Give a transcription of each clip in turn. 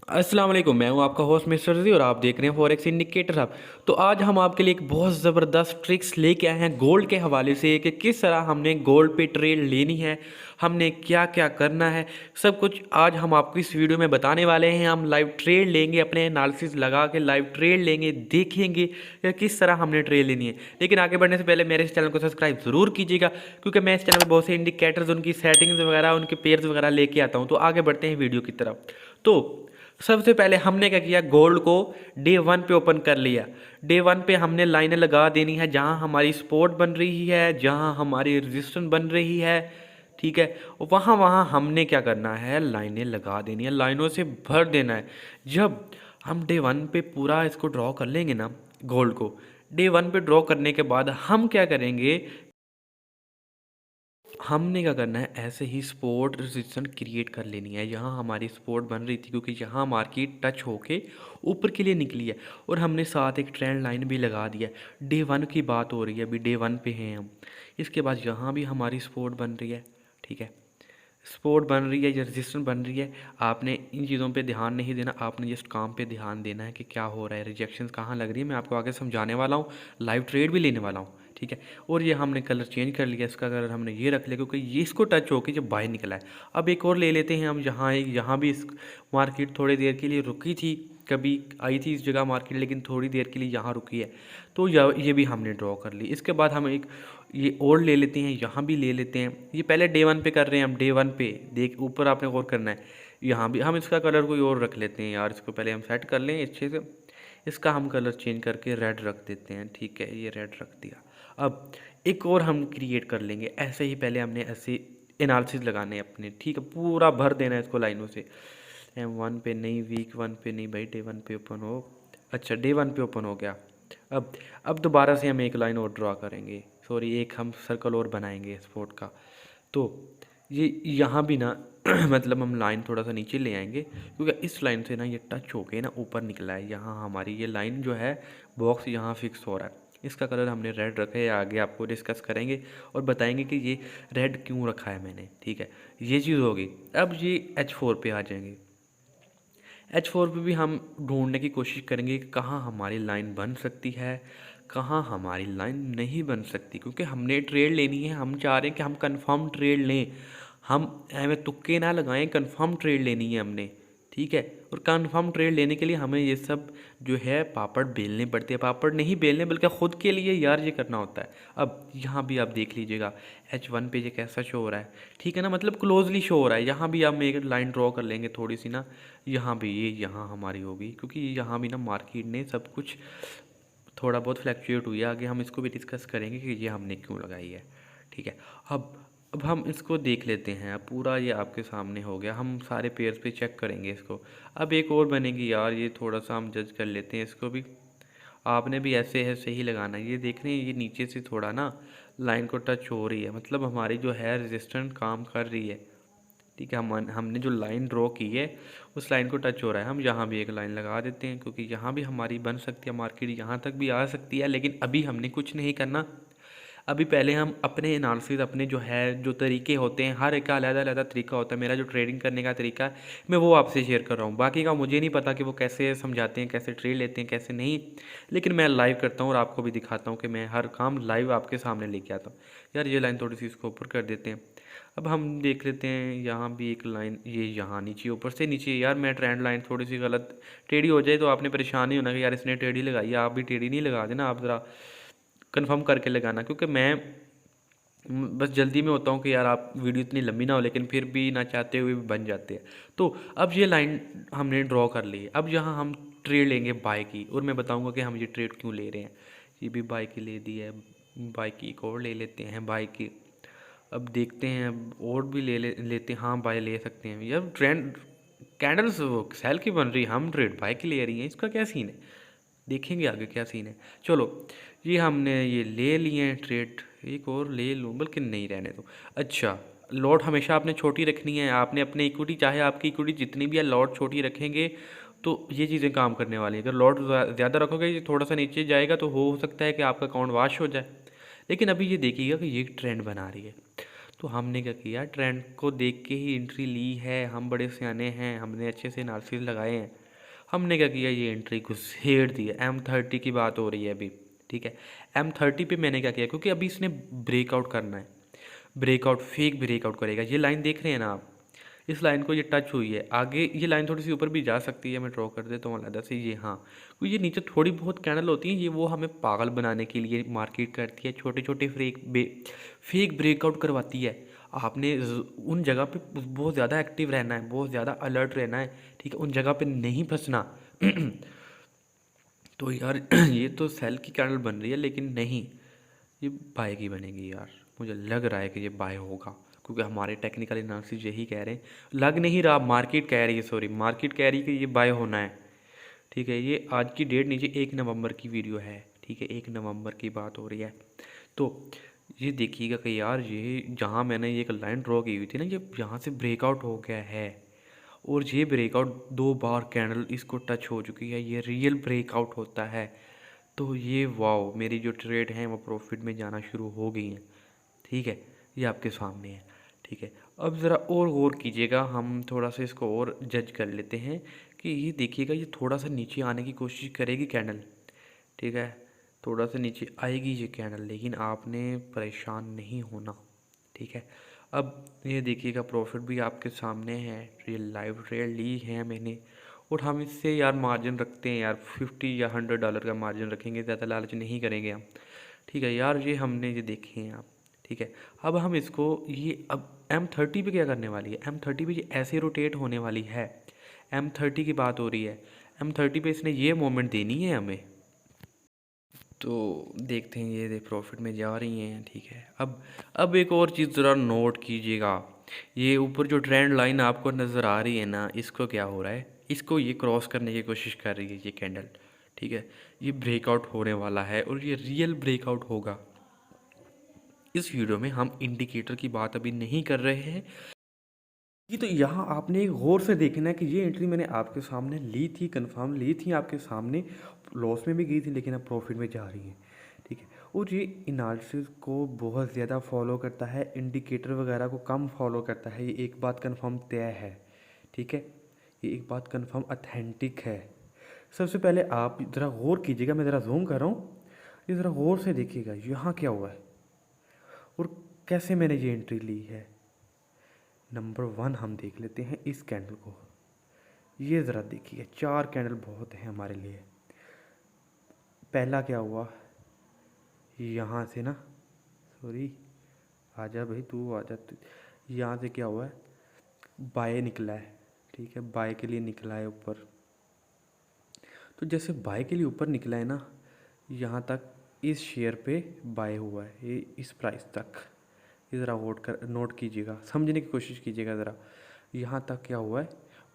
अस्सलाम वालेकुम। मैं हूं आपका होस्ट मिस्टर जी और आप देख रहे हैं फॉरेक्स इंडिकेटर साहब। तो आज हम आपके लिए एक बहुत ज़बरदस्त ट्रिक्स लेके आए हैं गोल्ड के हवाले से कि किस तरह हमने गोल्ड पे ट्रेड लेनी है, हमने क्या क्या करना है, सब कुछ आज हम आपको इस वीडियो में बताने वाले हैं। हम लाइव ट्रेड लेंगे, अपने एनालिसिस लगा के लाइव ट्रेड लेंगे, देखेंगे कि किस तरह हमने ट्रेड लेनी है। लेकिन आगे बढ़ने से पहले मेरे इस चैनल को सब्सक्राइब ज़रूर कीजिएगा, क्योंकि मैं इस चैनल पर बहुत से इंडिकेटर्स, उनकी सेटिंग्स वगैरह, उनके पेयर्स वगैरह लेके आता हूँ। तो आगे बढ़ते हैं वीडियो की तरफ। तो सबसे पहले हमने क्या किया, गोल्ड को डे वन पे ओपन कर लिया। डे वन पे हमने लाइनें लगा देनी है जहां हमारी सपोर्ट बन रही है, जहां हमारी रेजिस्टेंस बन रही है, ठीक है। वहां वहां हमने क्या करना है, लाइनें लगा देनी है, लाइनों से भर देना है। जब हम डे वन पे पूरा इसको ड्रॉ कर लेंगे ना, गोल्ड को डे वन पे ड्रॉ करने के बाद हम क्या करेंगे, हमने क्या करना है, ऐसे ही सपोर्ट रेजिस्टेंस क्रिएट कर लेनी है। यहाँ हमारी सपोर्ट बन रही थी क्योंकि यहाँ मार्केट टच होके ऊपर के लिए निकली है, और हमने साथ एक ट्रेंड लाइन भी लगा दिया है। डे वन की बात हो रही है, अभी डे वन पे हैं हम। इसके बाद यहाँ भी हमारी सपोर्ट बन रही है, ठीक है। सपोर्ट बन रही है या रेजिस्टेंस बन रही है। आपने इन चीज़ों पे ध्यान नहीं देना, आपने जस्ट काम पे ध्यान देना है कि क्या हो रहा है, रिजेक्शंस कहाँ लग रही है। मैं आपको आगे समझाने वाला हूँ, लाइव ट्रेड भी लेने वाला हूँ, ठीक है। और ये हमने कलर चेंज कर लिया, इसका कलर हमने ये रख लिया क्योंकि ये इसको टच होकर जब बाहर निकला है। अब एक और ले लेते हैं हम, यहाँ भी इस मार्केट थोड़ी देर के लिए रुकी थी, कभी आई थी इस जगह मार्केट, लेकिन थोड़ी देर के लिए यहाँ रुकी है। तो ये भी हमने ड्रॉ कर ली। इसके बाद हम एक ये और ले लेते हैं, यहाँ भी ले लेते हैं। ये पहले डे वन पे कर रहे हैं हम, डे वन पे देख ऊपर आपने गौर करना है। यहाँ भी हम इसका कलर कोई और रख लेते हैं यार, इसको पहले हम सेट कर लें अच्छे से। इसका हम कलर चेंज करके रेड रख देते हैं, ठीक है, ये रेड रख दिया। अब एक और हम क्रिएट कर लेंगे ऐसे ही, पहले हमने ऐसे एनालिसिस लगाने हैं अपने, ठीक है, पूरा भर देना है इसको लाइनों से। एम वन पे नहीं, वीक वन पे नहीं भाई, डे वन पे ओपन हो। अच्छा, डे वन पे ओपन हो गया। अब दोबारा से हम एक लाइन और ड्रा करेंगे, सॉरी एक हम सर्कल और बनाएंगे स्पोर्ट का। तो ये यहाँ भी ना मतलब हम लाइन थोड़ा सा नीचे ले आएंगे, क्योंकि इस लाइन से ना ये टच होके ना ऊपर निकला है। यहाँ हमारी ये लाइन जो है, बॉक्स यहाँ फिक्स हो रहा है। इसका कलर हमने रेड रखा है, आगे आपको डिस्कस करेंगे और बताएंगे कि ये रेड क्यों रखा है मैंने, ठीक है। ये चीज़ होगी। अब ये H4 पे आ जाएंगे। H4 पे भी हम ढूंढने की कोशिश करेंगे कि कहाँ हमारी लाइन बन सकती है, कहाँ हमारी लाइन नहीं बन सकती, क्योंकि हमने ट्रेड लेनी है। हम चाह रहे हैं कि हम कंफर्म ट्रेड लें, हम हमें तुक्के ना लगाएं, कंफर्म ट्रेड लेनी है हमने, ठीक है। और कंफर्म ट्रेड लेने के लिए हमें ये सब जो है पापड़ बेलने पड़ते हैं, पापड़ नहीं बेलने बल्कि ख़ुद के लिए यार ये करना होता है। अब यहाँ भी आप देख लीजिएगा H1 पे ये कैसा शो हो रहा है, ठीक है ना, मतलब क्लोजली शो हो रहा है। यहाँ भी हम एक लाइन ड्रॉ कर लेंगे थोड़ी सी ना, यहाँ भी ये यहाँ हमारी होगी, क्योंकि यहाँ भी ना मार्केट ने सब कुछ थोड़ा बहुत फ्लैक्चुएट हुई है। आगे हम इसको भी डिस्कस करेंगे कि ये हमने क्यों लगाई है, ठीक है। अब हम इसको देख लेते हैं। अब पूरा ये आपके सामने हो गया, हम सारे पेयर्स पे चेक करेंगे इसको। अब एक और बनेगी यार, ये थोड़ा सा हम जज कर लेते हैं इसको भी। आपने भी ऐसे है सही लगाना है। ये देख रहे हैं, ये नीचे से थोड़ा ना लाइन को टच हो रही है, मतलब हमारी जो है रेजिस्टेंट काम कर रही है, ठीक है। हमने जो लाइन ड्रॉ की है उस लाइन को टच हो रहा है। हम यहाँ भी एक लाइन लगा देते हैं, क्योंकि यहाँ भी हमारी बन सकती है, मार्केट यहाँ तक भी आ सकती है। लेकिन अभी हमने कुछ नहीं करना। अभी पहले हम अपने एनालिसिस, अपने जो है जो तरीके होते हैं, हर एक का अलग अलग तरीका होता है। मेरा जो ट्रेडिंग करने का तरीका है मैं वो आपसे शेयर कर रहा हूँ। बाकी का मुझे नहीं पता कि वो कैसे समझाते हैं, कैसे ट्रेड लेते हैं, कैसे नहीं। लेकिन मैं लाइव करता हूँ और आपको भी दिखाता हूँ कि मैं हर काम लाइव आपके सामने लेके आता हूँ। यार ये लाइन थोड़ी सी इसको ऊपर कर देते हैं। अब हम देख लेते हैं, यहाँ भी एक लाइन, ये यहाँ नीचे, ऊपर से नीचे। यार मैं ट्रेंड लाइन थोड़ी सी गलत टेढ़ी हो जाए तो आपने परेशान नहीं होना कि यार इसने टेढ़ी लगाई है। आप भी टेढ़ी नहीं लगा देना, आप ज़रा कंफर्म करके लगाना, क्योंकि मैं बस जल्दी में होता हूँ कि यार आप वीडियो इतनी लंबी ना हो, लेकिन फिर भी ना चाहते हुए भी बन जाते हैं। तो अब ये लाइन हमने ड्रॉ कर ली है। अब यहाँ हम ट्रेड लेंगे बाय की, और मैं बताऊँगा कि हम ये ट्रेड क्यों ले रहे हैं। ये भी बाय की ले दी है, बाय की एक और ले लेते हैं, बाय की। अब देखते हैं, अब और भी लेते हैं। हाँ बाय ले सकते हैं यार, ट्रेंड कैंडल्स सेल की बन रही है, हम ट्रेड बाय की ले रही हैं, इसका क्या सीन है, देखेंगे आगे क्या सीन है। चलो ये हमने ये ले लिए हैं ट्रेड, एक और ले लूँ, बल्कि नहीं रहने दो। अच्छा, लॉट हमेशा आपने छोटी रखनी है। आपने अपने इक्विटी, चाहे आपकी इक्विटी जितनी भी है, लॉट छोटी रखेंगे तो ये चीज़ें काम करने वाली हैं। अगर लॉट ज़्यादा रखोगे, ये थोड़ा सा नीचे जाएगा तो हो सकता है कि आपका अकाउंट वाश हो जाए। लेकिन अभी ये देखिएगा कि ये ट्रेंड बना रही है, तो हमने क्या किया, ट्रेंड को देख के ही एंट्री ली है। हम बड़े सियाने हैं, हमने अच्छे से एनालिसिस लगाए हैं। हमने क्या किया, ये एंट्री घुसेड़ दी है। M30 की बात हो रही है अभी, ठीक है। M30 पे मैंने क्या किया, क्योंकि अभी इसने ब्रेकआउट करना है, ब्रेकआउट फेक ब्रेकआउट करेगा। ये लाइन देख रहे हैं ना आप, इस लाइन को ये टच हुई है, आगे ये लाइन थोड़ी सी ऊपर भी जा सकती है। मैं ड्रॉ कर देता हूँ अलग से, ये हाँ, क्योंकि ये नीचे थोड़ी बहुत कैंडल होती हैं, ये वो हमें पागल बनाने के लिए मार्केट करती है, छोटे छोटे फेक ब्रेकआउट करवाती है। आपने उन जगह पे बहुत ज़्यादा एक्टिव रहना है, बहुत ज़्यादा अलर्ट रहना है, ठीक है, उन जगह पे नहीं फंसना। तो यार ये तो सेल की कैंडल बन रही है, लेकिन नहीं, ये बाय की बनेगी यार। मुझे लग रहा है कि ये बाय होगा, क्योंकि हमारे टेक्निकल एनालिसिस यही कह रहे हैं। लग नहीं रहा, मार्केट कह रही है, सॉरी, मार्केट कह रही है कि ये बाय होना है, ठीक है। ये आज की डेट नीचे 1 नवंबर की वीडियो है, ठीक है, 1 नवंबर की बात हो रही है। तो ये देखिएगा कि यार ये जहाँ मैंने ये एक लाइन ड्रॉ की हुई थी ना, ये यहाँ से ब्रेकआउट हो गया है, और ये ब्रेकआउट 2 बार कैंडल इसको टच हो चुकी है, ये रियल ब्रेकआउट होता है। तो ये वाओ, मेरी जो ट्रेड हैं वो प्रॉफिट में जाना शुरू हो गई हैं, ठीक है। ये आपके सामने है, ठीक है। अब ज़रा और गौर कीजिएगा, हम थोड़ा सा इसको और जज कर लेते हैं कि ये देखिएगा, ये थोड़ा सा नीचे आने की कोशिश करेगी कैंडल, ठीक है, थोड़ा सा नीचे आएगी ये कैंडल, लेकिन आपने परेशान नहीं होना, ठीक है। अब ये देखिएगा, प्रॉफिट भी आपके सामने है, रियल लाइव ट्रेड ली है मैंने, और हम इससे यार मार्जिन रखते हैं यार, $50 या $100 का मार्जिन रखेंगे, ज़्यादा लालच नहीं करेंगे हम, ठीक है यार। ये हमने ये देखे हैं आप, ठीक है। अब हम इसको ये अब M30 पे क्या करने वाली है, M30 पे ये ऐसे रोटेट होने वाली है। M30 की बात हो रही है, M30 पे इसने ये मोमेंट देनी है हमें। तो देखते हैं, ये प्रॉफिट में जा रही हैं, ठीक है। अब एक और चीज़ ज़रा नोट कीजिएगा, ये ऊपर जो ट्रेंड लाइन आपको नज़र आ रही है ना, इसको क्या हो रहा है, इसको ये क्रॉस करने की कोशिश कर रही है ये कैंडल, ठीक है। ये ब्रेकआउट होने वाला है, और ये रियल ब्रेकआउट होगा। इस वीडियो में हम इंडिकेटर की बात अभी नहीं कर रहे हैं। ये तो यहाँ आपने एक गौर से देखना है कि ये एंट्री मैंने आपके सामने ली थी, कंफर्म ली थी आपके सामने, लॉस में भी गई थी, लेकिन अब प्रॉफिट में जा रही है, ठीक है। और ये एनालिसिस को बहुत ज़्यादा फॉलो करता है, इंडिकेटर वगैरह को कम फॉलो करता है। ये एक बात कंफर्म तय है, ठीक है, ये एक बात कंफर्म अथेंटिक है। सबसे पहले आप ज़रा गौर कीजिएगा, मैं ज़रा जूम कर रहा हूँ, ये ज़रा गौर से देखिएगा यहाँ क्या हुआ है और कैसे मैंने ये एंट्री ली है। नंबर 1 हम देख लेते हैं इस कैंडल को, ये ज़रा देखिए, 4 कैंडल बहुत हैं हमारे लिए। पहला क्या हुआ, यहाँ से ना, सॉरी, आजा भाई तू आजा, यहाँ से क्या हुआ है, बाय निकला है, ठीक है, बाय के लिए निकला है ऊपर। तो जैसे बाय के लिए ऊपर निकला है ना, यहाँ तक इस शेयर पे बाय हुआ है, ये इस प्राइस तक, ये ज़रा नोट कीजिएगा, समझने की कोशिश कीजिएगा ज़रा। यहाँ तक क्या हुआ है,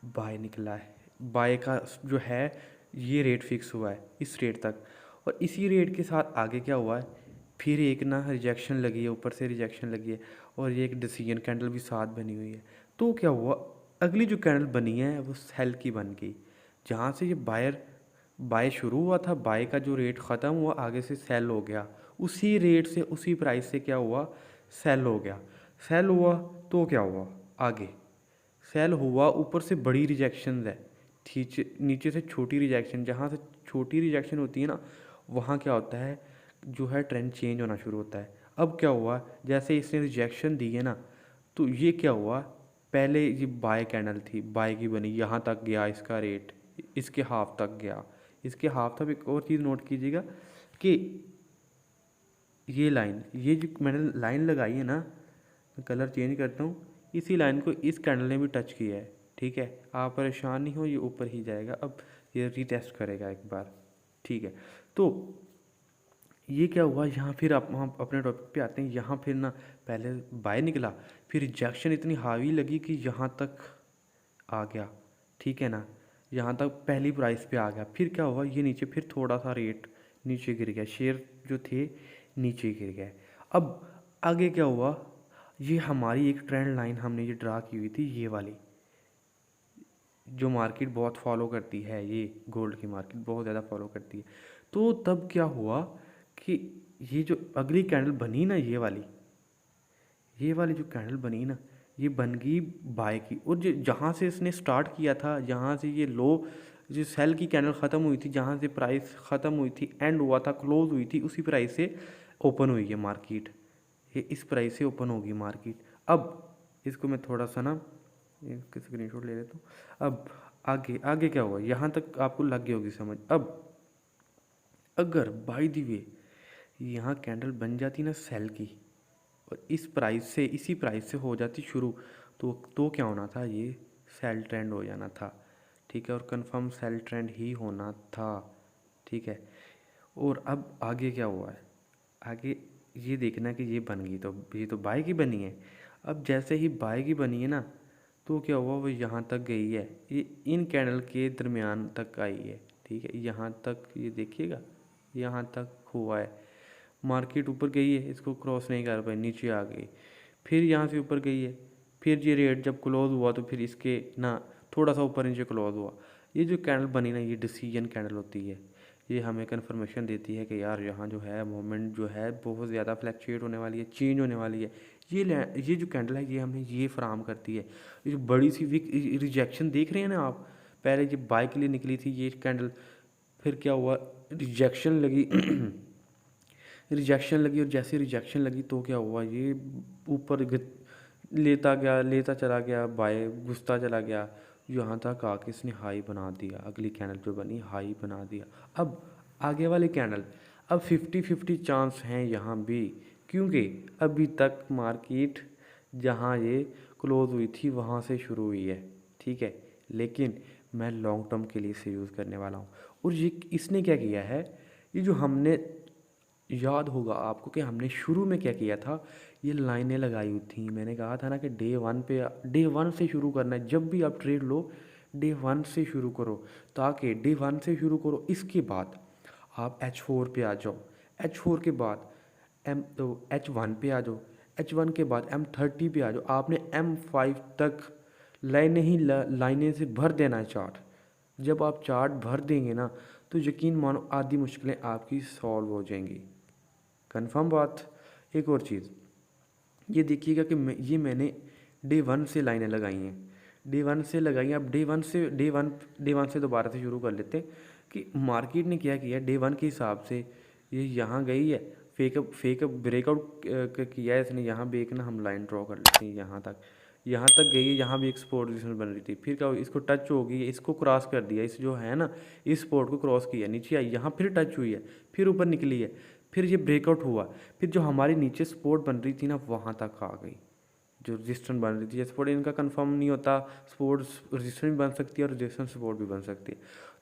बाय निकला है, बाय का जो है ये रेट फिक्स हुआ है इस रेट तक, और इसी रेट के साथ आगे क्या हुआ है, फिर एक ना रिजेक्शन लगी है, ऊपर से रिजेक्शन लगी है, और ये एक डिसीजन कैंडल भी साथ बनी हुई है। तो क्या हुआ, अगली जो कैंडल बनी है वो सेल की बन गई, जहाँ से ये बाय शुरू हुआ था, बाय का जो रेट ख़त्म हुआ, आगे से सेल हो गया, उसी रेट से उसी प्राइस से क्या हुआ, सेल हो गया। सेल हुआ तो क्या हुआ, आगे सेल हुआ, ऊपर से बड़ी रिजेक्शन है, नीचे से छोटी रिजेक्शन, जहाँ से छोटी रिजेक्शन होती है ना, वहाँ क्या होता है, जो है ट्रेंड चेंज होना शुरू होता है। अब क्या हुआ, जैसे इसने रिजेक्शन दी है ना, तो ये क्या हुआ, पहले ये बाय कैंडल थी, बाय की बनी, यहाँ तक गया इसका रेट, इसके हाफ तक गया, इसके हाफ तक। एक और चीज़ नोट कीजिएगा कि ये लाइन, ये जो मैंने लाइन लगाई है ना, मैं कलर चेंज करता हूँ, इसी लाइन को इस कैंडल ने भी टच किया है, ठीक है। आप परेशान नहीं हो, ये ऊपर ही जाएगा, अब ये रीटेस्ट करेगा एक बार, ठीक है। तो ये क्या हुआ, यहाँ फिर आप हम अपने टॉपिक पे आते हैं। यहाँ फिर ना पहले बाय निकला, फिर रिजेक्शन इतनी हावी लगी कि यहाँ तक आ गया, ठीक है ना, यहाँ तक पहली प्राइस पे आ गया। फिर क्या हुआ, ये नीचे फिर थोड़ा सा रेट नीचे गिर गया, शेयर जो थे नीचे गिर गए। अब आगे क्या हुआ, ये हमारी एक ट्रेंड लाइन हमने ये ड्रा की हुई थी, ये वाली जो मार्केट बहुत फॉलो करती है, ये गोल्ड की मार्केट बहुत ज़्यादा फॉलो करती है। तो तब क्या हुआ कि ये जो अगली कैंडल बनी ना, ये वाली, ये वाली जो कैंडल बनी ना, ये बन गई बाय की, और जो जहाँ से इसने स्टार्ट किया था, जहाँ से ये लो, जो सेल की कैंडल ख़त्म हुई थी, जहाँ से प्राइस ख़त्म हुई थी, एंड हुआ था, क्लोज हुई थी, उसी प्राइस से ओपन हुई है मार्केट। ये इस प्राइस से ओपन होगी मार्केट। अब इसको मैं थोड़ा सा ना इसके स्क्रीनशॉट ले लेता हूँ। अब आगे आगे क्या हुआ, यहाँ तक आपको लग गई होगी समझ। अब अगर बाय द वे यहाँ कैंडल बन जाती ना सेल की, और इस प्राइस से, इसी प्राइस से हो जाती शुरू, तो क्या होना था, ये सेल ट्रेंड हो जाना था। ठीक है, और कंफर्म सेल ट्रेंड ही होना था। ठीक है, और अब आगे क्या हुआ है, आगे ये देखना कि ये बन गई, तो ये तो बाय की बनी है। अब जैसे ही बाय की बनी है ना, तो क्या हुआ, वो यहाँ तक गई है, ये इन कैंडल के दरमियान तक आई है। ठीक है, यहाँ तक ये देखिएगा, यहाँ तक हुआ है। मार्केट ऊपर गई है, इसको क्रॉस नहीं कर पाई, नीचे आ गई, फिर यहाँ से ऊपर गई है, फिर ये रेट जब क्लोज हुआ तो फिर इसके ना थोड़ा सा ऊपर नीचे क्लोज हुआ। ये जो कैंडल बनी ना, ये डिसीजन कैंडल होती है। ये हमें कन्फर्मेशन देती है कि यार यहाँ जो है मोमेंट जो है बहुत ज़्यादा फ्लैक्चुएट होने वाली है, चेंज होने वाली है। ये जो कैंडल है, ये हमें ये फराहम करती है। ये जो बड़ी सी विक रिजेक्शन देख रहे हैं ना आप, पहले जब बाय के लिए निकली थी ये कैंडल, फिर क्या हुआ, रिजेक्शन लगी रिजेक्शन लगी, और जैसे रिजेक्शन लगी तो क्या हुआ, ये ऊपर लेता गया, लेता चला गया, बाय घुसता चला गया, यहाँ तक आके इसने हाई बना दिया। अगली कैंडल जो बनी हाई बना दिया। अब आगे वाली कैंडल, अब 50-50 चांस हैं यहाँ भी, क्योंकि अभी तक मार्केट जहाँ ये क्लोज हुई थी वहाँ से शुरू हुई है। ठीक है, लेकिन मैं लॉन्ग टर्म के लिए इसे यूज़ करने वाला हूँ। और ये इसने क्या किया है, ये जो हमने, याद होगा आपको कि हमने शुरू में क्या किया था, ये लाइनें लगाई हुई थी। मैंने कहा था ना कि डे वन से शुरू करना है। जब भी आप ट्रेड लो, डे वन से शुरू करो, ताकि डे वन से शुरू करो, इसके बाद आप H4 पे आ जाओ, H4 के बाद H1 पे आ जाओ, H1 के बाद M30 पे आ जाओ। आपने M5 तक लाइनें से भर देना है चार्ट। जब आप चार्ट भर देंगे ना, तो यकीन मानो आधी मुश्किलें आपकी सॉल्व हो जाएंगी। कंफर्म बात। एक और चीज़ ये देखिएगा कि ये मैंने डे वन से लाइनें लगाई हैं, डे वन से लगाई हैं। अब डे वन से दोबारा से शुरू कर लेते हैं कि मार्केट ने क्या किया। डे वन के हिसाब से ये यहाँ गई है, फेकअप ब्रेकआउट किया है इसने, यहाँ भी एक ना हम लाइन ड्रॉ कर लेते हैं, यहाँ तक गई है, यहाँ भी एक सपोर्ट पोजीशन बन रही थी। फिर क्या, इसको टच होगी, इसको क्रॉस कर दिया, इस जो है ना, इस सपोर्ट को क्रॉस किया, नीचे आई, यहाँ फिर टच हुई है, फिर ऊपर निकली है, फिर ये ब्रेकआउट हुआ, फिर जो हमारी नीचे सपोर्ट बन रही थी ना, वहाँ तक आ गई। जो रेजिस्टेंस बन रही थी, सपोर्ट इनका कंफर्म नहीं होता, सपोर्ट रेजिस्टेंस भी बन सकती है और रेजिस्टेंस सपोर्ट भी बन सकती है।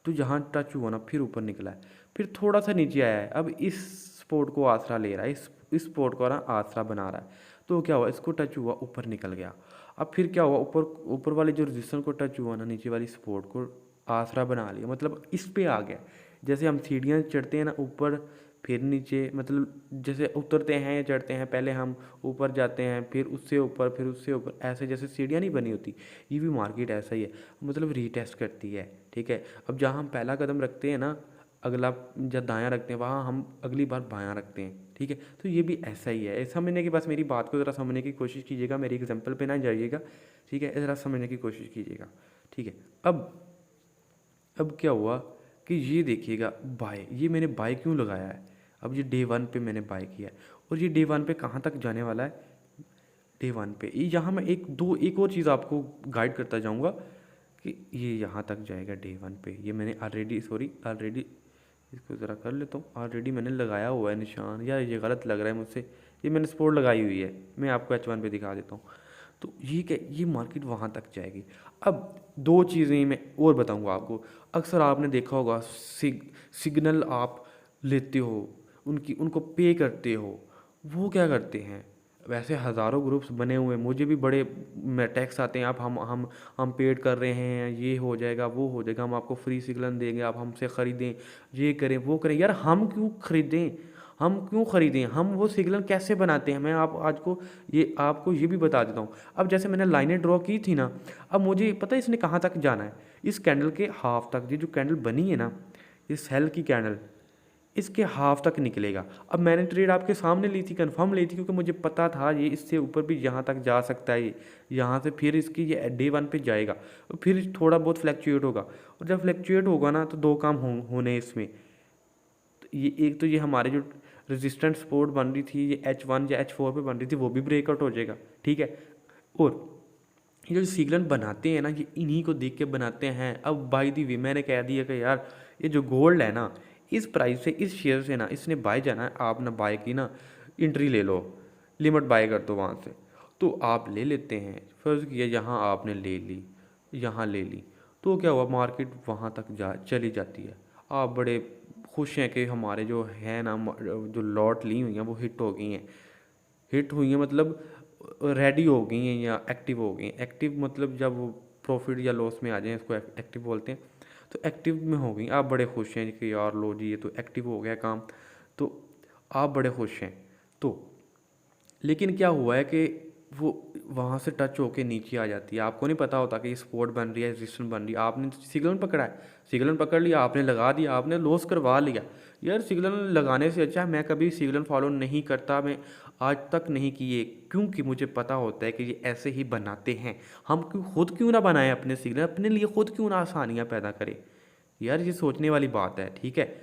तो जहाँ टच हुआ ना, फिर ऊपर निकला है, फिर थोड़ा सा नीचे आया है, अब इस सपोर्ट को आसरा ले रहा है, इस सपोर्ट को ना आसरा बना रहा है। तो क्या हुआ, इसको टच हुआ, ऊपर निकल गया। अब फिर क्या हुआ, ऊपर वाले जो रेजिस्टेंस को टच हुआ ना, नीचे वाली सपोर्ट को आसरा बना लिया, मतलब इस पे आ गया। जैसे हम सीढ़ियाँ चढ़ते हैं ना ऊपर फिर नीचे, मतलब जैसे उतरते हैं या चढ़ते हैं, पहले हम ऊपर जाते हैं, फिर उससे ऊपर, फिर उससे ऊपर, ऐसे जैसे सीढ़ियाँ नहीं बनी होती, ये भी मार्केट ऐसा ही है, मतलब रीटेस्ट करती है। ठीक है, अब जहाँ हम पहला कदम रखते हैं ना, अगला जब दायां रखते हैं, वहाँ हम अगली बार बायां रखते हैं। ठीक है, तो ये भी ऐसा ही है। समझने के बस मेरी बात को ज़रा समझने की कोशिश कीजिएगा, मेरी एग्जाम्पल पे ना जाइएगा। ठीक है, ज़रा समझने की कोशिश कीजिएगा। ठीक है, अब क्या हुआ कि ये देखिएगा, बाय, ये मैंने बाय क्यों लगाया है। अब ये डे वन पे मैंने बाय किया है, और ये डे वन पे कहाँ तक जाने वाला है, डे वन पे ये, यहाँ मैं एक और चीज़ आपको गाइड करता जाऊँगा कि ये यहाँ तक जाएगा डे वन पे। ये मैंने ऑलरेडी इसको ज़रा कर लेता हूँ, ऑलरेडी मैंने लगाया हुआ है निशान, यार ये गलत लग रहा है मुझसे, ये मैंने सपोर्ट लगाई हुई है, मैं आपको H1 पे दिखा देता हूँ। तो ये मार्केट वहाँ तक जाएगी। अब दो चीज़ें मैं और बताऊँगा आपको। अक्सर आपने देखा होगा, सिग्नल आप लेते हो, उनको पे करते हो, वो क्या करते हैं, वैसे हज़ारों ग्रुप्स बने हुए हैं, मुझे भी बड़े टैक्स आते हैं, आप हम पेड कर रहे हैं, ये हो जाएगा, वो हो जाएगा, हम आपको फ्री सिग्नल देंगे, आप हमसे ख़रीदें, ये करें, वो करें। यार हम क्यों ख़रीदें, हम वो सिग्नल कैसे बनाते हैं, मैं आपको ये भी बता देता हूँ। अब जैसे मैंने लाइनें ड्रॉ की थी ना, अब मुझे पता है इसने कहाँ तक जाना है, इस कैंडल के हाफ तक। ये जो कैंडल बनी है ना, ये सेल की कैंडल, इसके हाफ तक निकलेगा। अब मैंने ट्रेड आपके सामने ली थी, कंफर्म ली थी, क्योंकि मुझे पता था ये इससे ऊपर भी यहाँ तक जा सकता है, ये यहाँ से फिर इसकी ये डे वन पे जाएगा और फिर थोड़ा बहुत फ्लैक्चुएट होगा। और जब फ्लैक्चुएट होगा ना तो दो काम होने इसमें। तो ये एक तो ये हमारे जो रेजिस्टेंट सपोर्ट बन रही थी ये H1 या H4 पे बन रही थी, वो भी ब्रेकआउट हो जाएगा, ठीक है। और ये जो सिग्नल बनाते हैं ना, ये इन्हीं को देख के बनाते हैं। अब बाई दी वे मैंने कह दिया कि यार ये जो गोल्ड है ना, इस प्राइस से, इस शेयर से ना इसने बाय जाना है, आप ना बाय की ना एंट्री ले लो, लिमिट बाय कर दो वहाँ से। तो आप ले लेते हैं, फ़र्ज़ किया यहाँ आपने ले ली, यहाँ ले ली, तो क्या हुआ, मार्केट वहाँ तक चली जाती है। आप बड़े खुश हैं कि हमारे जो है ना जो लॉट ली हुई हैं वो हिट हो गई हैं। हिट हुई हैं मतलब रेडी हो गई हैं या एक्टिव हो गई हैं। एक्टिव मतलब जब वो प्रॉफिट या लॉस में आ जाए, इसको एक्टिव बोलते हैं। तो एक्टिव में हो गई, आप बड़े खुश हैं कि यार लो जी ये तो एक्टिव हो गया काम, तो आप बड़े खुश हैं। तो लेकिन क्या हुआ है कि वो वहाँ से टच होके नीचे आ जाती है, आपको नहीं पता होता कि ये सपोर्ट बन रही है, रेजिस्टेंस बन रही है। आपने सिग्नल पकड़ा है, सिग्नल पकड़ लिया, आपने लगा दिया, आपने लॉस करवा लिया। यार सिग्नल लगाने से अच्छा है, मैं कभी सिग्नल फॉलो नहीं करता, मैं आज तक नहीं किए, क्योंकि मुझे पता होता है कि ये ऐसे ही बनाते हैं। हम खुद क्यों ना बनाएं अपने सिग्नल, अपने लिए खुद क्यों ना आसानियाँ पैदा करें। यार ये सोचने वाली बात है, ठीक है।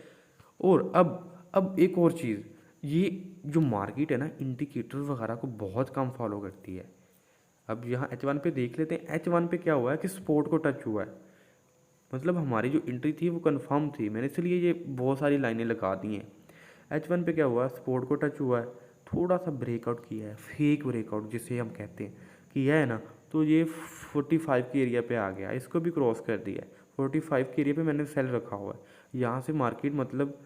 और अब एक और चीज़, ये जो मार्केट है ना इंडिकेटर वगैरह को बहुत कम फॉलो करती है। अब यहाँ H1 पे देख लेते हैं, H1 पे क्या हुआ है कि सपोर्ट को टच हुआ है, मतलब हमारी जो एंट्री थी वो कंफर्म थी, मैंने इसलिए ये बहुत सारी लाइनें लगा दी हैं। H1 पे क्या हुआ, सपोर्ट को टच हुआ है, थोड़ा सा ब्रेकआउट किया है, फेक ब्रेकआउट जिसे हम कहते हैं किया है ना, तो ये 45 के एरिया पे आ गया, इसको भी क्रॉस कर दिया है। 45 के एरिया पे मैंने सेल रखा हुआ है, यहाँ से मार्केट मतलब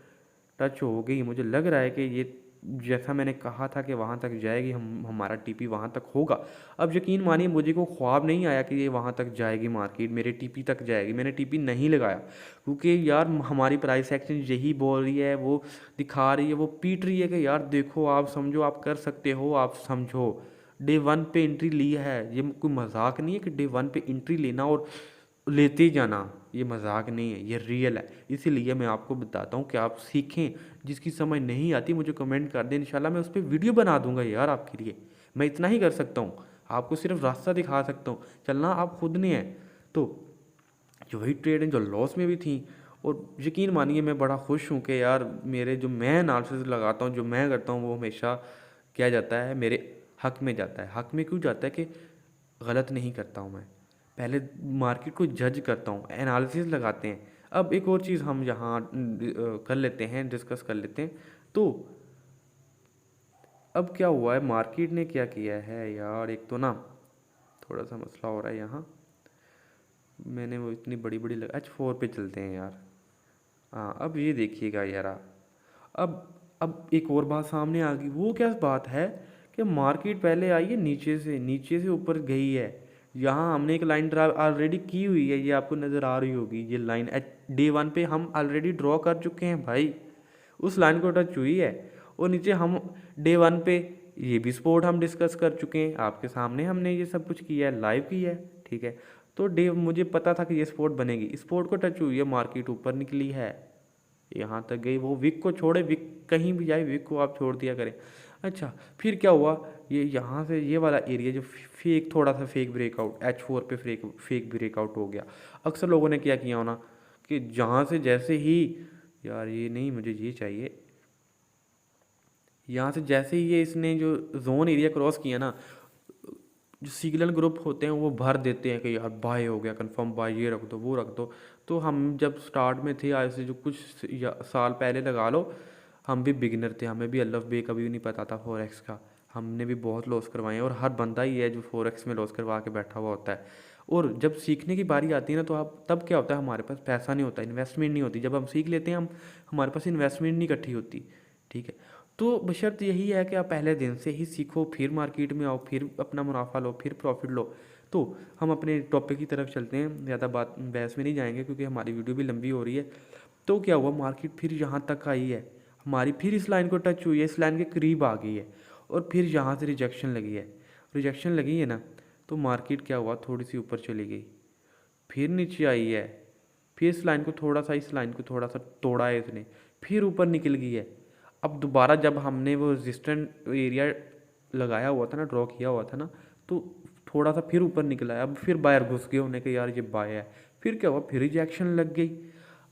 टच हो गई। मुझे लग रहा है कि ये जैसा मैंने कहा था कि वहाँ तक जाएगी, हमारा टीपी वहाँ तक होगा। अब यकीन मानिए मुझे को ख्वाब नहीं आया कि ये वहाँ तक जाएगी, मार्केट मेरे टीपी तक जाएगी। मैंने टीपी नहीं लगाया, क्योंकि यार हमारी प्राइस एक्शन यही बोल रही है, वो दिखा रही है, वो पीट रही है कि यार देखो, आप समझो, आप कर सकते हो, आप समझो। डे वन पे एंट्री ली है, ये कोई मजाक नहीं है कि डे वन पे एंट्री लेना और लेते ही जाना, ये मजाक नहीं है, ये रियल है। इसीलिए मैं आपको बताता हूँ कि आप सीखें। जिसकी समझ नहीं आती मुझे कमेंट कर दें, इंशाल्लाह मैं उस पर वीडियो बना दूंगा यार आपके लिए। मैं इतना ही कर सकता हूँ, आपको सिर्फ रास्ता दिखा सकता हूँ, चलना आप खुद ने है। तो जो वही ट्रेड जो लॉस में भी थी, और यकीन मानिए मैं बड़ा खुश हूँ कि यार मेरे जो मैं एनालिसिस लगाता हूँ, जो मैं करता हूँ, वो हमेशा क्या जाता है, मेरे हक में जाता है। हक में क्यों जाता है कि गलत नहीं करता हूँ मैं, पहले मार्केट को जज करता हूँ, एनालिसिस लगाते हैं। अब एक और चीज़ हम यहाँ कर लेते हैं, डिस्कस कर लेते हैं। तो अब क्या हुआ है, मार्केट ने क्या किया है यार, एक तो ना थोड़ा सा मसला हो रहा है यहाँ, मैंने वो इतनी बड़ी बड़ी H4 पे चलते हैं यार। हाँ अब ये देखिएगा यार, अब एक और बात सामने आ गई। वो क्या बात है कि मार्केट पहले आई है नीचे से ऊपर गई है। यहाँ हमने एक लाइन ड्रा ऑलरेडी की हुई है, ये आपको नज़र आ रही होगी, ये लाइन डे वन पे हम ऑलरेडी ड्रॉ कर चुके हैं भाई, उस लाइन को टच हुई है। और नीचे हम डे वन पे ये भी स्पोर्ट हम डिस्कस कर चुके हैं, आपके सामने हमने ये सब कुछ किया है, लाइव किया है, ठीक है। तो डे मुझे पता था कि ये स्पोर्ट बनेगी, स्पोर्ट को टच हुई है, मार्केट ऊपर निकली है, यहाँ तक गई। वो विक को छोड़े, विक कहीं भी जाए, विक को आप छोड़ दिया करें। अच्छा फिर क्या हुआ, ये यहाँ से ये वाला एरिया जो फेक, थोड़ा सा फेक ब्रेकआउट, H4 पे फेक ब्रेकआउट हो गया। अक्सर लोगों ने क्या किया होना कि जहाँ से जैसे ही, यार ये नहीं, मुझे ये चाहिए, यहाँ से जैसे ही ये इसने जो जोन एरिया क्रॉस किया ना, जो सिग्नल ग्रुप होते हैं वो भर देते हैं कि यार बाय हो गया, कंफर्म बाय, ये रख दो, वो रख दो। तो हम जब स्टार्ट में थे, आज से जो कुछ साल पहले लगा लो, हम भी बिगिनर थे, हमें भी अल्लाह बे कभी भी नहीं पता था फॉरेक्स का, हमने भी बहुत लॉस करवाए हैं। और हर बंदा ही है जो फॉरेक्स में लॉस करवा के बैठा हुआ होता है। और जब सीखने की बारी आती है ना, तो आप तब क्या होता है, हमारे पास पैसा नहीं होता, इन्वेस्टमेंट नहीं होती। जब हम सीख लेते हैं, हम हमारे पास इन्वेस्टमेंट नहीं इकट्ठी होती, ठीक है। तो बशर्त यही है कि आप पहले दिन से ही सीखो, फिर मार्केट में आओ, फिर अपना मुनाफा लो, फिर प्रॉफिट लो। तो हम अपने टॉपिक की तरफ चलते हैं, ज़्यादा बात बहस में नहीं जाएंगे क्योंकि हमारी वीडियो भी लंबी हो रही है। तो क्या हुआ, मार्केट फिर यहाँ तक आई है हमारी, फिर इस लाइन को टच हुई है, इस लाइन के करीब आ गई है, और फिर यहाँ से रिजेक्शन लगी है। रिजेक्शन लगी है ना, तो मार्केट क्या हुआ, थोड़ी सी ऊपर चली गई, फिर नीचे आई है, फिर इस लाइन को थोड़ा सा, इस लाइन को थोड़ा सा तोड़ा है इसने, फिर ऊपर निकल गई है। अब दोबारा जब हमने वो रेजिस्टेंट एरिया लगाया हुआ था ना, ड्रॉ किया हुआ था ना, तो थोड़ा सा फिर ऊपर निकला है। अब फिर बायर घुस गए, उन्हें कि यार ये बाय है। फिर क्या हुआ, फिर रिजेक्शन लग गई।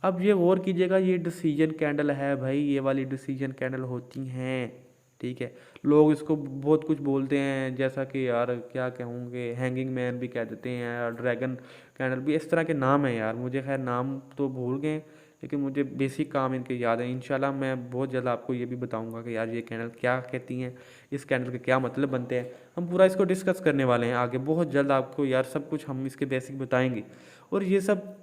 अब ये गौर कीजिएगा, ये डिसीजन कैंडल है भाई, ये वाली डिसीजन कैंडल होती हैं, ठीक है। लोग इसको बहुत कुछ बोलते हैं, जैसा कि यार क्या कहूँगे, हैंगिंग मैन भी कह देते हैं यार, ड्रैगन कैंडल भी, इस तरह के नाम हैं यार, मुझे खैर नाम तो भूल गए, लेकिन मुझे बेसिक काम इनके याद है। इंशाल्लाह मैं बहुत जल्द आपको ये भी बताऊंगा कि यार ये कैंडल क्या कहती हैं, इस कैंडल के क्या मतलब बनते हैं। हम पूरा इसको डिस्कस करने वाले हैं आगे, बहुत जल्द आपको यार सब कुछ हम इसके बेसिक बताएंगे। और ये सब,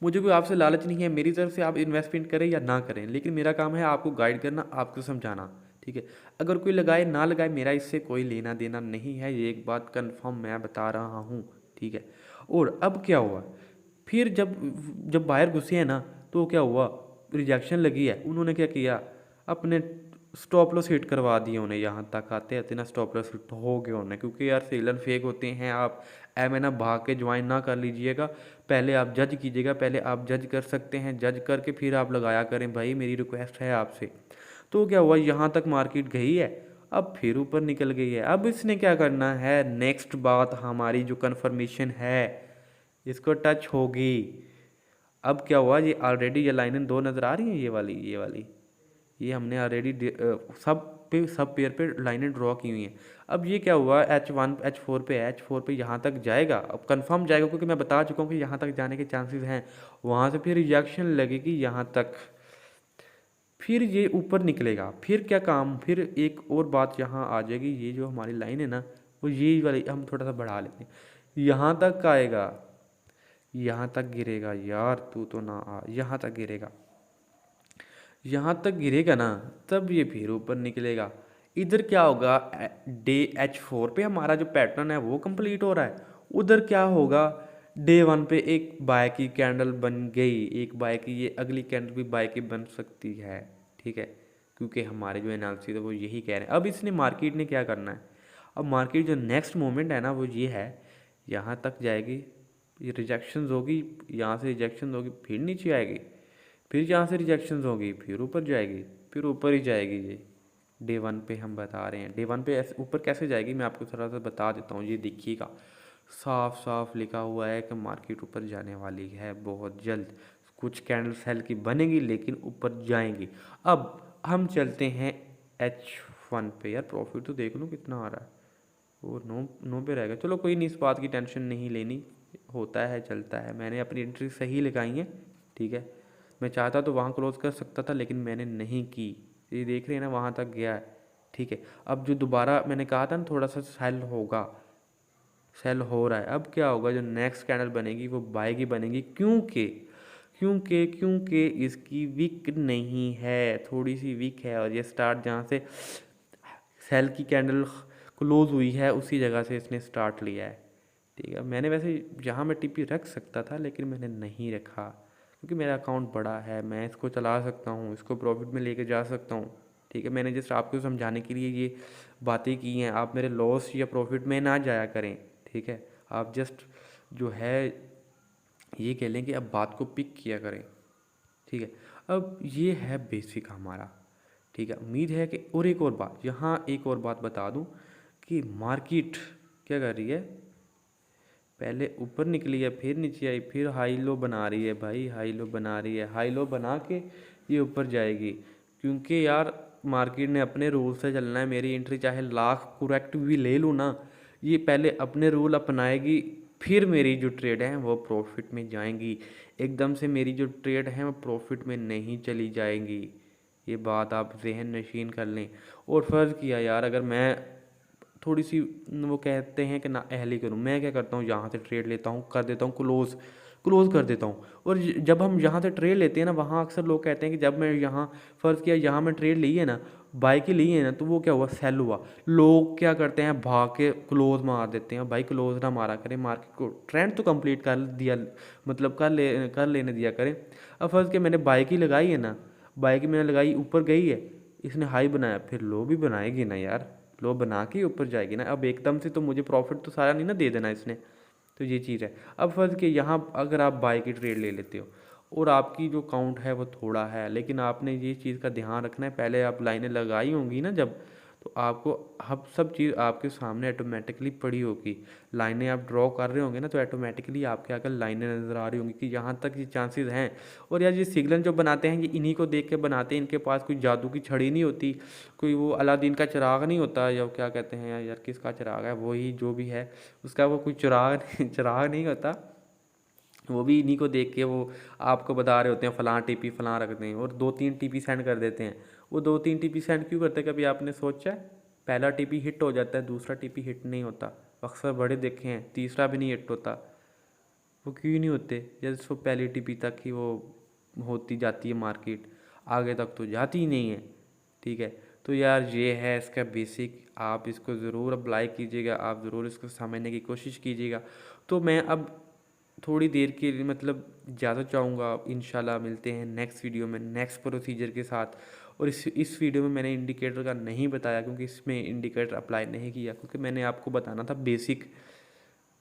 मुझे कोई आपसे लालच नहीं है, मेरी तरफ से आप इन्वेस्टमेंट करें या ना करें, लेकिन मेरा काम है आपको गाइड करना, आपको समझाना, ठीक है। अगर कोई लगाए ना लगाए, मेरा इससे कोई लेना देना नहीं है, ये एक बात कंफर्म मैं बता रहा हूँ, ठीक है। और अब क्या हुआ, फिर जब जब बाहर घुसे हैं ना, तो क्या हुआ, रिजेक्शन लगी है, उन्होंने क्या किया, अपने स्टॉप लॉस हिट करवा दिए उन्हें। यहाँ तक आते आते ना स्टॉप लॉस हिट हो गए उन्हें, क्योंकि यार सेलन फेक होते हैं। आप एम ना भाग के ज्वाइन ना कर लीजिएगा, पहले आप जज कीजिएगा, पहले आप जज कर सकते हैं, जज करके फिर आप लगाया करें भाई, मेरी रिक्वेस्ट है आपसे। तो क्या हुआ, यहाँ तक मार्केट गई है, अब फिर ऊपर निकल गई है। अब इसने क्या करना है, नेक्स्ट बात हमारी जो कन्फर्मेशन है, इसको टच होगी। अब क्या हुआ, ये ऑलरेडी ये लाइनें दो नज़र आ रही हैं, ये वाली ये हमने ऑलरेडी सब पेयर पे लाइनें ड्रॉ की हुई हैं। अब ये क्या हुआ, H1 H4 पे यहाँ तक जाएगा, अब कंफर्म जाएगा, क्योंकि मैं बता चुका हूँ कि यहाँ तक जाने के चांसेस हैं। वहाँ से फिर रिजेक्शन लगेगी यहाँ तक, फिर ये ऊपर निकलेगा। फिर क्या काम, फिर एक और बात यहाँ आ जाएगी, ये जो हमारी लाइन है ना, वो ये वाली हम थोड़ा सा बढ़ा लेते हैं, यहाँ तक आएगा, यहाँ तक गिरेगा यार, तू तो ना आ, यहाँ तक गिरेगा, यहाँ तक गिरेगा ना, तब ये फिर ऊपर निकलेगा। इधर क्या होगा, डे H4 पे हमारा जो पैटर्न है वो कंप्लीट हो रहा है। उधर क्या होगा, डे 1 पे एक बाय की कैंडल बन गई, एक बाय की, ये अगली कैंडल भी बाय की बन सकती है, ठीक है, क्योंकि हमारे जो एनालिसिस है वो यही कह रहे हैं। अब इसने मार्केट ने क्या करना है, अब मार्केट जो नेक्स्ट मोमेंट है ना, वो ये है, यहाँ तक जाएगी, ये रिजेक्शंस होगी, यहाँ से रिजेक्शन होगी, फिर नीचे आएगी, फिर यहाँ से रिजेक्शंस होगी, फिर ऊपर जाएगी, फिर ऊपर ही जाएगी। ये डे 1 पे हम बता रहे हैं, डे 1 पे ऐसे ऊपर कैसे जाएगी मैं आपको थोड़ा सा बता देता हूँ। ये देखिएगा, साफ साफ लिखा हुआ है कि मार्केट ऊपर जाने वाली है बहुत जल्द, कुछ कैंडल सेल की बनेगी लेकिन ऊपर जाएंगी। अब हम चलते हैं H1 पे, यार प्रॉफिट तो देख लो कितना आ रहा है, वो 9 पे रहेगा। चलो कोई नहीं, इस बात की टेंशन नहीं लेनी, होता है चलता है, मैंने अपनी एंट्री सही लगाई है, ठीक है। मैं चाहता तो वहाँ क्लोज कर सकता था, लेकिन मैंने नहीं की। ये देख रहे हैं ना, वहाँ तक गया है, ठीक है। अब जो दोबारा मैंने कहा था ना थोड़ा सा सेल होगा, सेल हो रहा है। अब क्या होगा, जो नेक्स्ट कैंडल बनेगी वो बाय की बनेगी, क्योंकि क्योंकि क्योंकि इसकी वीक नहीं है, थोड़ी सी वीक है, और ये स्टार्ट जहाँ से सेल की कैंडल क्लोज हुई है उसी जगह से इसने स्टार्ट लिया है, ठीक है। मैंने वैसे यहाँ मैं टीपी रख सकता था, लेकिन मैंने नहीं रखा, क्योंकि मेरा अकाउंट बड़ा है, मैं इसको चला सकता हूँ, इसको प्रॉफिट में लेके जा सकता हूँ, ठीक है। मैंने जस्ट आपको समझाने के लिए ये बातें की हैं, आप मेरे लॉस या प्रॉफिट में ना जाया करें, ठीक है। आप जस्ट जो है ये कह लें कि अब बात को पिक किया करें, ठीक है। अब ये है बेसिक हमारा, ठीक है। उम्मीद है कि, और एक और बात, यहाँ एक और बात बता दूँ कि मार्केट क्या कर रही है, पहले ऊपर निकली है, फिर नीचे आई, फिर हाई लो बना रही है भाई, हाई लो बना रही है, हाई लो बना के ये ऊपर जाएगी, क्योंकि यार मार्केट ने अपने रूल से चलना है। मेरी एंट्री चाहे लाख करेक्ट भी ले लूँ ना, ये पहले अपने रूल अपनाएगी, फिर मेरी जो ट्रेड है वो प्रॉफिट में जाएंगी। एकदम से मेरी जो ट्रेड है वो प्रॉफिट में नहीं चली जाएंगी, ये बात आप जहन नशीन कर लें। और फ़र्ज़ किया यार, अगर मैं थोड़ी सी, वो कहते हैं कि ना अहली करूँ, मैं क्या करता हूँ, यहाँ से ट्रेड लेता हूँ, कर देता हूँ क्लोज़ कर देता हूँ। और जब हम यहाँ से ट्रेड लेते हैं ना, वहाँ अक्सर लोग कहते हैं कि जब मैं यहाँ फ़र्ज़ किया, यहाँ मैं ट्रेड ली है ना, बाई की ली है ना, तो वो क्या हुआ, सेल हुआ। लोग क्या करते हैं, भाग के क्लोज़ मार देते हैं। भाई क्लोज़ ना मारा करें, मार्केट को ट्रेंड तो कंप्लीट कर दिया, मतलब कर लेने दिया करें। अब फ़र्ज़ किया मैंने बाई की लगाई है ना, बाई की मैंने लगाई, ऊपर गई है, इसने हाई बनाया, फिर लो भी बनाएगी ना यार, लो बना के ऊपर जाएगी ना। अब एकदम से तो मुझे प्रॉफिट तो सारा नहीं ना दे देना इसने, तो ये चीज़ है। अब फर्ज़ कि यहाँ अगर आप बाय की ट्रेड ले लेते हो और आपकी जो काउंट है वो थोड़ा है, लेकिन आपने ये चीज़ का ध्यान रखना है, पहले आप लाइनें लगाई होंगी ना जब, तो आपको अब सब चीज़ आपके सामने ऑटोमेटिकली पड़ी होगी। लाइनें आप ड्रॉ कर रहे होंगे ना, तो ऑटोमेटिकली आपके आगे लाइनें नज़र आ रही होंगी कि यहाँ तक ये चांसेस हैं। और यार ये सिग्नल जो बनाते हैं, ये इन्हीं को देख के बनाते हैं, इनके पास कोई जादू की छड़ी नहीं होती, कोई वो अलादीन का चिराग नहीं होता, या क्या कहते हैं यार, किसका चिराग है, वही जो भी है उसका, वो कोई चिराग चिराग नहीं होता। वो भी इन्हीं को देख के वो आपको बता रहे होते हैं फलां टीपी फलां रख दें, और 2-3 टीपी सेंड कर देते हैं। वो 2-3 टीपी सेंड क्यों करते हैं, कभी आपने सोचा है? पहला टीपी हिट हो जाता है, दूसरा टीपी हिट नहीं होता। अक्सर बड़े देखे हैं, तीसरा भी नहीं हिट होता। वो क्यों नहीं होते? जैसे वो पहली टीपी तक ही वो होती जाती है मार्केट, आगे तक तो जाती ही नहीं है। ठीक है, तो यार ये है इसका बेसिक, आप इसको ज़रूर अप्लाई कीजिएगा, आप ज़रूर इसको समझने की कोशिश कीजिएगा। तो मैं अब थोड़ी देर के लिए मतलब ज़्यादा चाहूँगा, इंशाल्लाह मिलते हैं नेक्स्ट वीडियो में नेक्स्ट प्रोसीजर के साथ। और इस वीडियो में मैंने इंडिकेटर का नहीं बताया, क्योंकि इसमें इंडिकेटर अप्लाई नहीं किया, क्योंकि मैंने आपको बताना था बेसिक,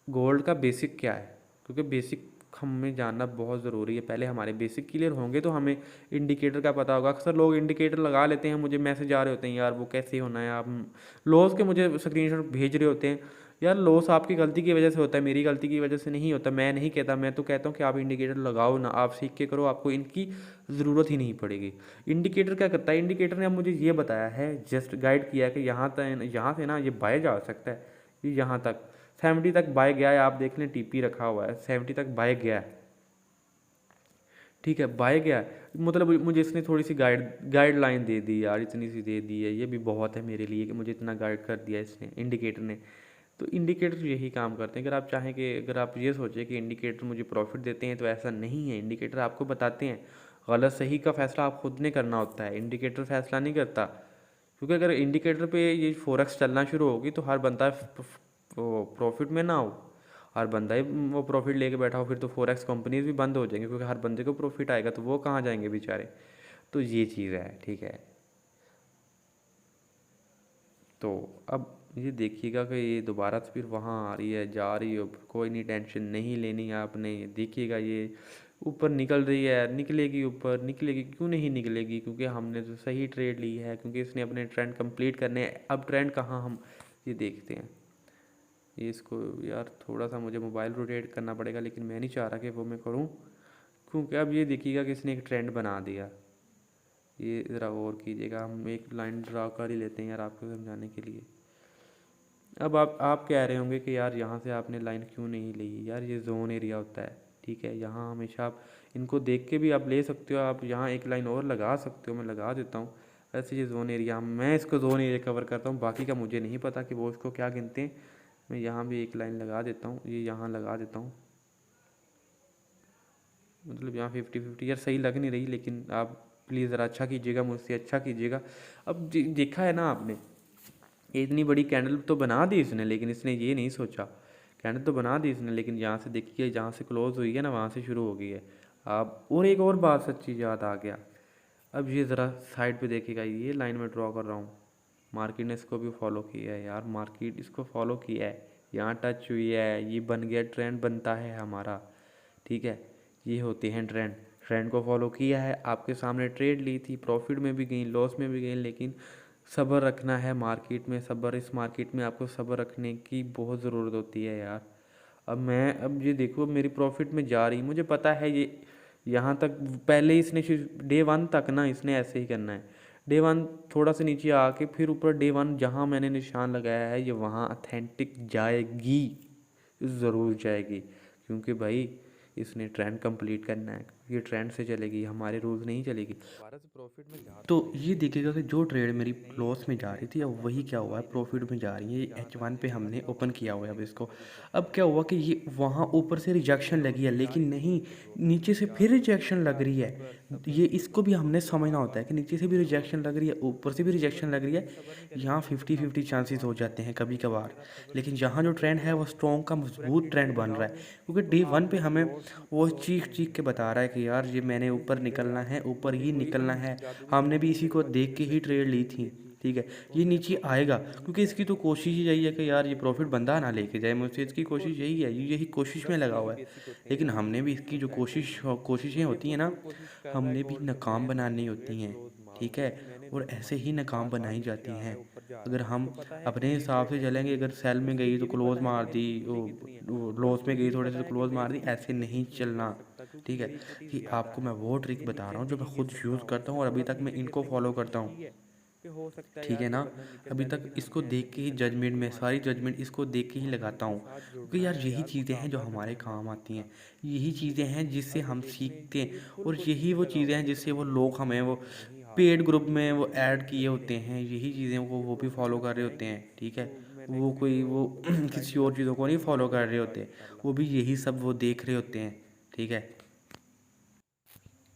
गोल्ड का बेसिक क्या है, क्योंकि बेसिक हमें जानना बहुत ज़रूरी है। पहले हमारे बेसिक क्लियर होंगे तो हमें इंडिकेटर का पता होगा। अक्सर लोग इंडिकेटर लगा लेते हैं, मुझे मैसेज आ रहे होते हैं यार वो कैसे होना है, आप लॉस के मुझे स्क्रीनशॉट भेज रहे होते हैं। यार लॉस आपकी गलती की वजह से होता है, मेरी गलती की वजह से नहीं होता। मैं नहीं कहता, मैं तो कहता हूँ कि आप इंडिकेटर लगाओ ना, आप सीख के करो, आपको इनकी ज़रूरत ही नहीं पड़ेगी। इंडिकेटर क्या करता है, इंडिकेटर ने अब मुझे ये बताया है, जस्ट गाइड किया है कि यहाँ से ना ये बाय जा सकता है, ये यहाँ तक 70 तक बाय गया है। आप देख लें टीपी रखा हुआ है, 70 तक बाय गया है। ठीक है, बाय गया है, मतलब मुझे इसने थोड़ी सी गाइडलाइन दे दी यार, इतनी सी दे दी है, ये भी बहुत है मेरे लिए कि मुझे इतना गाइड कर दिया इसने, इंडिकेटर ने। तो इंडिकेटर यही काम करते हैं। अगर आप चाहें कि, अगर आप ये सोचें कि इंडिकेटर मुझे प्रॉफिट देते हैं, तो ऐसा नहीं है। इंडिकेटर आपको बताते हैं, गलत सही का फैसला आप खुद ने करना होता है, इंडिकेटर फैसला नहीं करता। क्योंकि अगर इंडिकेटर पे ये फॉरेक्स चलना शुरू होगी तो हर बंदा वो प्रॉफिट में ना हो, हर बंदा ही वो प्रॉफिट लेके बैठा हो, फिर तो फॉरेक्स कंपनीज भी बंद हो जाएंगी, क्योंकि हर बंदे को प्रॉफिट आएगा तो वो कहाँ जाएंगे बेचारे। तो ये चीज़ है, ठीक है। तो अब ये देखिएगा कि ये दोबारा से फिर वहाँ आ रही है, जा रही है, कोई नहीं, टेंशन नहीं लेनी है आपने। ये देखिएगा ये ऊपर निकल रही है, निकलेगी ऊपर, निकलेगी, क्यों नहीं निकलेगी, क्योंकि हमने तो सही ट्रेड ली है, क्योंकि इसने अपने ट्रेंड कंप्लीट करने हैं। अब ट्रेंड कहाँ हम ये देखते हैं, ये इसको यार थोड़ा सा मुझे मोबाइल रोटेट करना पड़ेगा, लेकिन मैं नहीं चाह रहा कि वो मैं करूँ, क्योंकि अब ये देखिएगा कि इसने एक ट्रेंड बना दिया। ये ज़रा गौर कीजिएगा, हम एक लाइन ड्रा कर ही लेते हैं यार आपको समझाने के लिए। अब आप कह रहे होंगे कि यार यहाँ से आपने लाइन क्यों नहीं ली, यार ये जोन एरिया होता है, ठीक है। यहाँ हमेशा आप इनको देख के भी आप ले सकते हो, आप यहाँ एक लाइन और लगा सकते हो, मैं लगा देता हूँ। ऐसे ये जोन एरिया, मैं इसको जोन एरिया कवर करता हूँ, बाकी का मुझे नहीं पता कि वो इसको क्या गिनते हैं। मैं यहाँ भी एक लाइन लगा देता हूँ, ये यहाँ लगा देता हूँ, मतलब यहाँ 50-50 यार सही लग नहीं रही, लेकिन आप प्लीज़ ज़रा अच्छा कीजिएगा, मुझसे अच्छा कीजिएगा। अब देखा है ना आपने, ये इतनी बड़ी कैंडल तो बना दी इसने, लेकिन इसने ये नहीं सोचा, कैंडल तो बना दी इसने, लेकिन यहाँ से देखिए, जहाँ से क्लोज हुई है ना वहाँ से शुरू हो गई है। आप और एक और बात सच्ची याद आ गया, अब ये ज़रा साइड पे देखिएगा, ये लाइन में ड्रॉ कर रहा हूँ, मार्केट ने इसको भी फॉलो किया है यार, मार्केट इसको फॉलो किया है, यहाँ टच हुई है, ये बन गया, ट्रेंड बनता है हमारा, ठीक है। ये होते हैं ट्रेंड, ट्रेंड को फॉलो किया है, आपके सामने ट्रेड ली थी, प्रॉफिट में भी गई, लॉस में भी गई, लेकिन सब्र रखना है मार्केट में, सब्र, इस मार्केट में आपको सब्र रखने की बहुत ज़रूरत होती है यार। अब ये देखो मेरी प्रॉफिट में जा रही, मुझे पता है ये यहाँ तक, पहले इसने डे 1 तक ना इसने ऐसे ही करना है, डे 1 थोड़ा सा नीचे आके फिर ऊपर, डे 1 जहाँ मैंने निशान लगाया है ये वहाँ अथेंटिक जाएगी, ज़रूर जाएगी, क्योंकि भाई इसने ट्रेंड कंप्लीट करना है, ये ट्रेंड से चलेगी, हमारे रूल्स नहीं चलेगी। दोबारा से प्रॉफिट में जा, तो ये देखिएगा कि जो ट्रेड मेरी लॉस में जा रही थी, अब वही क्या हुआ है, प्रॉफिट में जा रही है। ये H1 पे हमने ओपन किया हुआ है अब इसको। अब क्या हुआ कि ये वहाँ ऊपर से रिजेक्शन लगी है, लेकिन नहीं, नीचे से फिर रिजेक्शन लग रही है। ये इसको भी हमने समझना होता है कि नीचे से भी रिजेक्शन लग रही है, ऊपर से भी रिजेक्शन लग रही है, यहाँ 50-50 चांसेस हो जाते हैं कभी कभार। लेकिन यहाँ जो ट्रेंड है वो स्ट्रॉन्ग का मजबूत ट्रेंड बन रहा है, क्योंकि डे 1 पे हमें वो चीख चीख के बता रहा है कि यार ये मैंने ऊपर निकलना है, ऊपर ही निकलना है। हमने भी इसी को देख के ही ट्रेड ली थी, ठीक है, ये नीचे आएगा क्योंकि इसकी तो कोशिश ही यही है कि यार ये प्रॉफिट बंदा ना लेके जाए मुझसे, इसकी कोशिश यही है, ये यही कोशिश में लगा हुआ है। लेकिन हमने भी इसकी जो कोशिशें होती हैं ना, हमने भी नाकाम बनानी होती हैं, ठीक है, और ऐसे ही नाकाम बनाई जाती हैं। अगर हम अपने हिसाब से चलेंगे, अगर सेल में गई तो क्लोज मार दी, वो लॉस में गई थोड़े से तो क्लोज मार दी, ऐसे नहीं चलना, ठीक है। ये आपको मैं वो ट्रिक बता रहा हूँ जो मैं खुद यूज़ करता हूँ और अभी तक मैं इनको फॉलो करता हूँ, ठीक है ना। अभी तक इसको देख के ही जजमेंट में सारी जजमेंट इसको देख के ही लगाता हूँ, क्योंकि यार यही चीज़ें हैं जो हमारे काम आती हैं, यही चीज़ें हैं जिससे हम सीखते हैं, और यही वो चीज़ें हैं जिससे वो लोग हमें वो पेड ग्रुप में वो ऐड किए होते हैं, यही चीज़ें को वो भी फॉलो कर रहे होते हैं, ठीक है। वो कोई वो किसी और चीज़ों को नहीं फॉलो कर रहे होते, वो भी यही सब वो देख रहे होते हैं, ठीक है।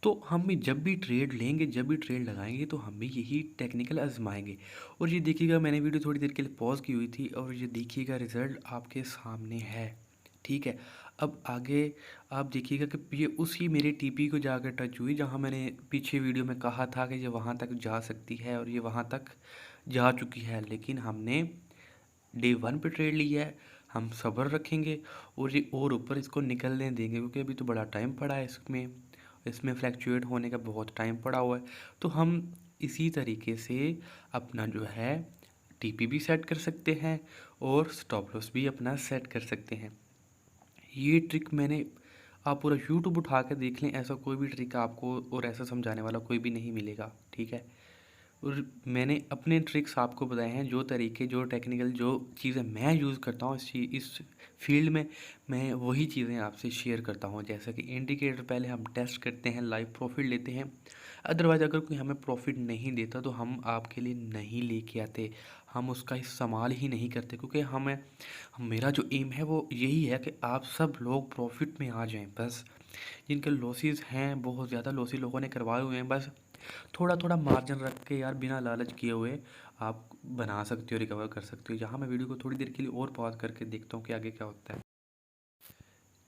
तो हम भी जब भी ट्रेड लेंगे, जब भी ट्रेड लगाएंगे, तो हम भी यही टेक्निकल आजमाएंगे। और ये देखिएगा, मैंने वीडियो थोड़ी देर के लिए पॉज की हुई थी, और ये देखिएगा रिज़ल्ट आपके सामने है, ठीक है। अब आगे आप देखिएगा कि ये उसी मेरे टीपी को जाकर टच हुई जहाँ मैंने पीछे वीडियो में कहा था कि ये वहाँ तक जा सकती है, और ये वहाँ तक जा चुकी है। लेकिन हमने डे वन पे ट्रेड लिया है, हम सब्र रखेंगे और ये और ऊपर इसको निकलने देंगे, क्योंकि अभी तो बड़ा टाइम पड़ा है इसमें, इसमें फ्लैक्चुएट होने का बहुत टाइम पड़ा हुआ है। तो हम इसी तरीके से अपना जो है टीपी भी सेट कर सकते हैं और स्टॉप लॉस भी अपना सेट कर सकते हैं। ये ट्रिक मैंने, आप पूरा यूट्यूब उठा के देख लें, ऐसा कोई भी ट्रिक आपको और ऐसा समझाने वाला कोई भी नहीं मिलेगा, ठीक है। और मैंने अपने ट्रिक्स आपको बताए हैं, जो तरीके, जो टेक्निकल, जो चीज़ें मैं यूज़ करता हूँ इस फील्ड में, मैं वही चीज़ें आपसे शेयर करता हूँ। जैसा कि इंडिकेटर पहले हम टेस्ट करते हैं, लाइव प्रॉफिट लेते हैं, अदरवाइज़ अगर कोई हमें प्रॉफिट नहीं देता तो हम आपके लिए नहीं लेके आते, हम उसका इस्तेमाल ही नहीं करते, क्योंकि मेरा जो एम है वो यही है कि आप सब लोग प्रॉफिट में आ जाएं। बस जिनके लॉसेस हैं, बहुत ज़्यादा लॉसेस लोगों ने करवाए हुए हैं, बस थोड़ा थोड़ा मार्जिन रख के यार बिना लालच किए हुए आप बना सकते हो, रिकवर कर सकते हो। यहाँ मैं वीडियो को थोड़ी देर के लिए और पॉज करके देखता हूँ कि आगे क्या होता है।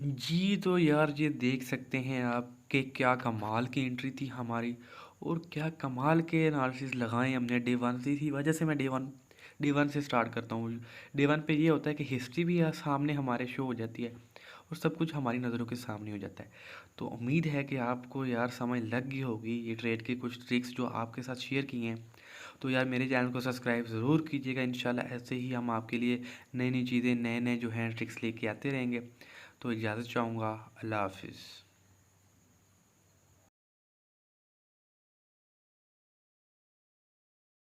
जी, तो यार ये देख सकते हैं आप कि क्या कमाल की एंट्री थी हमारी, और क्या कमाल के एनालिसिस लगाए हमने डे वन से। इसी वजह से मैं डे वन से स्टार्ट करता हूँ। डे वन पे ये होता है कि हिस्ट्री भी सामने हमारे शो हो जाती है, और सब कुछ हमारी नज़रों के सामने हो जाता है। तो उम्मीद है कि आपको यार समझ लग गई होगी ये ट्रेड की कुछ ट्रिक्स जो आपके साथ शेयर की हैं। तो यार मेरे चैनल को सब्सक्राइब ज़रूर कीजिएगा, इंशाल्लाह ऐसे ही हम आपके लिए नई नई चीज़ें, नए नए जो हैं ट्रिक्स लेके आते रहेंगे। तो इजाज़त चाहूँगा, अल्लाह हाफिज़।